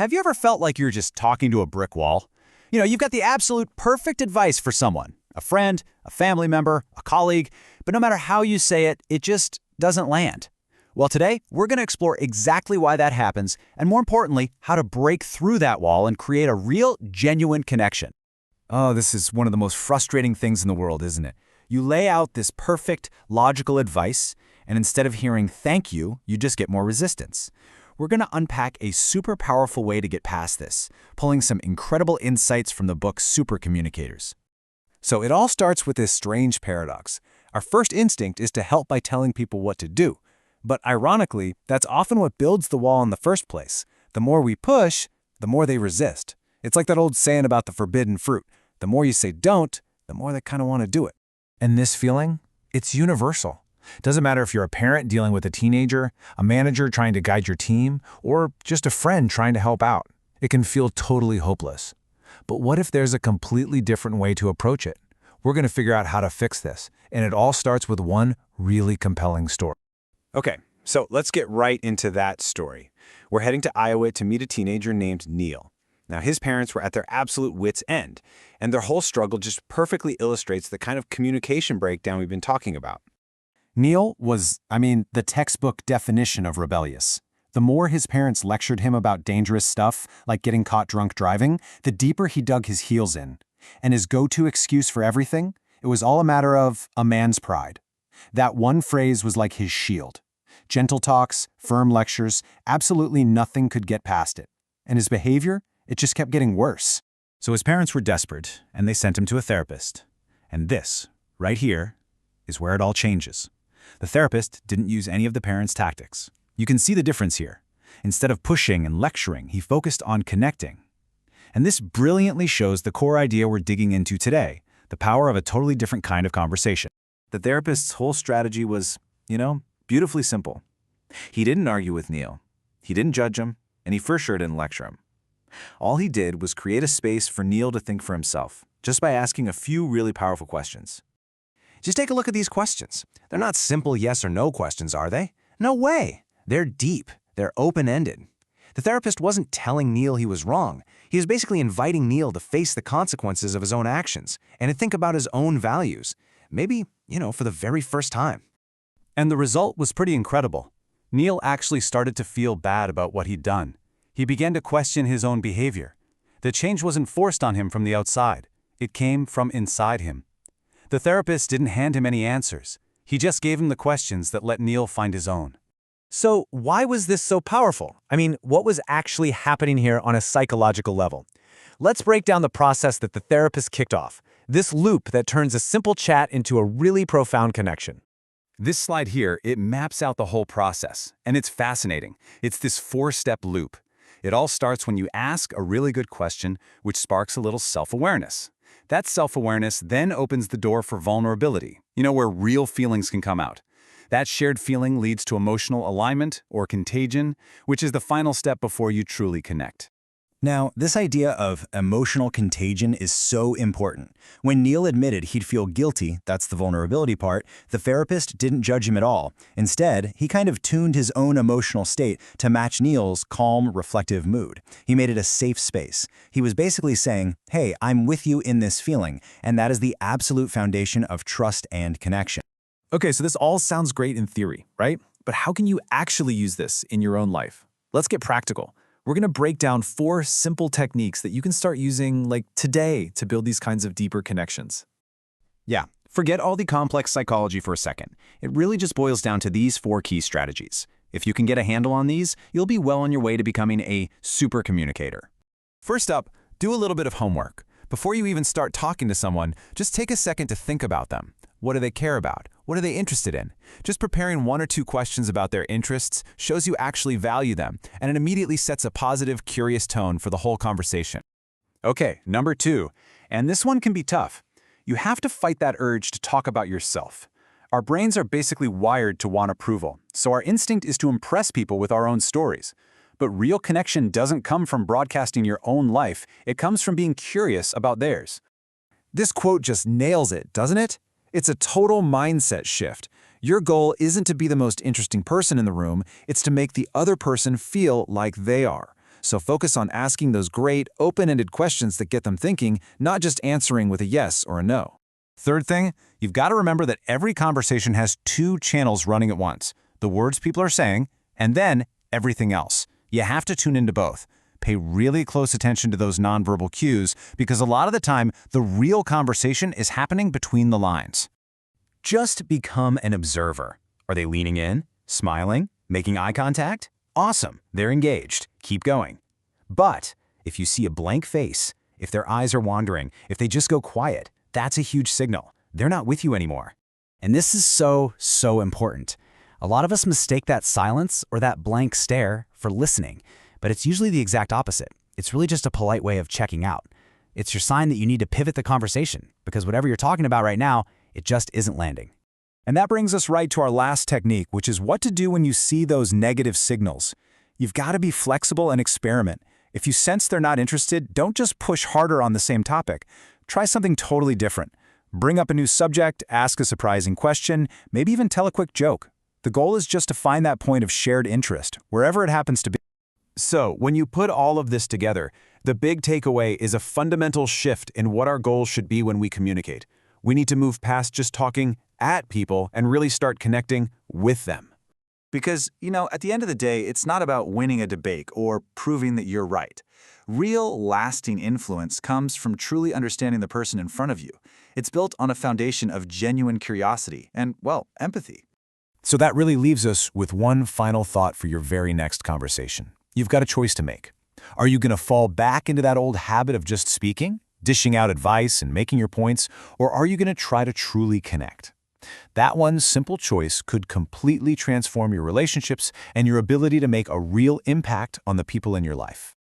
Have you ever felt like you're just talking to a brick wall? You've got the absolute perfect advice for someone, a friend, a family member, a colleague, but no matter how you say it, it just doesn't land. Well, today, we're going to explore exactly why that happens, and more importantly, how to break through that wall and create a real, genuine connection. Oh, this is one of the most frustrating things in the world, isn't it? You lay out this perfect, logical advice, and instead of hearing thank you, you just get more resistance. We're going to unpack a super powerful way to get past this, pulling some incredible insights from the book Supercommunicators. So it all starts with this strange paradox. Our first instinct is to help by telling people what to do. But ironically, that's often what builds the wall in the first place. The more we push, the more they resist. It's like that old saying about the forbidden fruit. The more you say don't, the more they kind of want to do it. And this feeling, it's universal. Doesn't matter if you're a parent dealing with a teenager, a manager trying to guide your team, or just a friend trying to help out. It can feel totally hopeless. But what if there's a completely different way to approach it? We're going to figure out how to fix this, and it all starts with one really compelling story. Okay, so let's get right into that story. We're heading to Iowa to meet a teenager named Neil. Now, his parents were at their absolute wits' end, and their whole struggle just perfectly illustrates the kind of communication breakdown we've been talking about. Neil was, the textbook definition of rebellious. The more his parents lectured him about dangerous stuff, like getting caught drunk driving, the deeper he dug his heels in. And his go-to excuse for everything? It was all a matter of a man's pride. That one phrase was like his shield. Gentle talks, firm lectures, absolutely nothing could get past it. And his behavior? It just kept getting worse. So his parents were desperate, and they sent him to a therapist. And this, right here, is where it all changes. The therapist didn't use any of the parents' tactics. You can see the difference here. Instead of pushing and lecturing, he focused on connecting. And this brilliantly shows the core idea we're digging into today, the power of a totally different kind of conversation. The therapist's whole strategy was, beautifully simple. He didn't argue with Neil. He didn't judge him, and he for sure didn't lecture him. All he did was create a space for Neil to think for himself, just by asking a few really powerful questions. Just take a look at these questions. They're not simple yes or no questions, are they? No way. They're deep. They're open-ended. The therapist wasn't telling Neil he was wrong. He was basically inviting Neil to face the consequences of his own actions and to think about his own values. Maybe, for the very first time. And the result was pretty incredible. Neil actually started to feel bad about what he'd done. He began to question his own behavior. The change wasn't forced on him from the outside. It came from inside him. The therapist didn't hand him any answers. He just gave him the questions that let Neil find his own. So why was this so powerful? What was actually happening here on a psychological level? Let's break down the process that the therapist kicked off, this loop that turns a simple chat into a really profound connection. This slide here, it maps out the whole process, and it's fascinating. It's this 4-step loop. It all starts when you ask a really good question, which sparks a little self-awareness. That self-awareness then opens the door for vulnerability, where real feelings can come out. That shared feeling leads to emotional alignment, or contagion, which is the final step before you truly connect. Now, this idea of emotional contagion is so important. When Neil admitted he'd feel guilty, that's the vulnerability part, the therapist didn't judge him at all. Instead, he kind of tuned his own emotional state to match Neil's calm, reflective mood. He made it a safe space. He was basically saying, hey, I'm with you in this feeling, and that is the absolute foundation of trust and connection. Okay, so this all sounds great in theory, right? But how can you actually use this in your own life? Let's get practical. We're going to break down 4 simple techniques that you can start using today to build these kinds of deeper connections. Yeah, forget all the complex psychology for a second. It really just boils down to these 4 key strategies. If you can get a handle on these, you'll be well on your way to becoming a super communicator. First up, do a little bit of homework. Before you even start talking to someone, just take a second to think about them. What do they care about? What are they interested in? Just preparing 1 or 2 questions about their interests shows you actually value them, and it immediately sets a positive, curious tone for the whole conversation. Okay, number 2, and this one can be tough. You have to fight that urge to talk about yourself. Our brains are basically wired to want approval, so our instinct is to impress people with our own stories. But real connection doesn't come from broadcasting your own life, it comes from being curious about theirs. This quote just nails it, doesn't it? It's a total mindset shift. Your goal isn't to be the most interesting person in the room, it's to make the other person feel like they are. So focus on asking those great, open-ended questions that get them thinking, not just answering with a yes or a no. Third thing, you've got to remember that every conversation has two channels running at once: the words people are saying, and then everything else. You have to tune into both. Pay really close attention to those nonverbal cues, because a lot of the time, the real conversation is happening between the lines. Just become an observer. Are they leaning in, smiling, making eye contact? Awesome, they're engaged. Keep going. But if you see a blank face, if their eyes are wandering, if they just go quiet, that's a huge signal. They're not with you anymore. And this is so important. A lot of us mistake that silence or that blank stare for listening, but it's usually the exact opposite. It's really just a polite way of checking out. It's your sign that you need to pivot the conversation, because whatever you're talking about right now, it just isn't landing. And that brings us right to our last technique, which is what to do when you see those negative signals. You've got to be flexible and experiment. If you sense they're not interested, don't just push harder on the same topic. Try something totally different. Bring up a new subject, ask a surprising question, maybe even tell a quick joke. The goal is just to find that point of shared interest, wherever it happens to be. So, when you put all of this together, the big takeaway is a fundamental shift in what our goals should be when we communicate. We need to move past just talking at people and really start connecting with them. Because, at the end of the day, it's not about winning a debate or proving that you're right. Real, lasting influence comes from truly understanding the person in front of you. It's built on a foundation of genuine curiosity and, empathy. So that really leaves us with one final thought for your very next conversation. You've got a choice to make. Are you going to fall back into that old habit of just speaking, dishing out advice and making your points, or are you going to try to truly connect? That one simple choice could completely transform your relationships and your ability to make a real impact on the people in your life.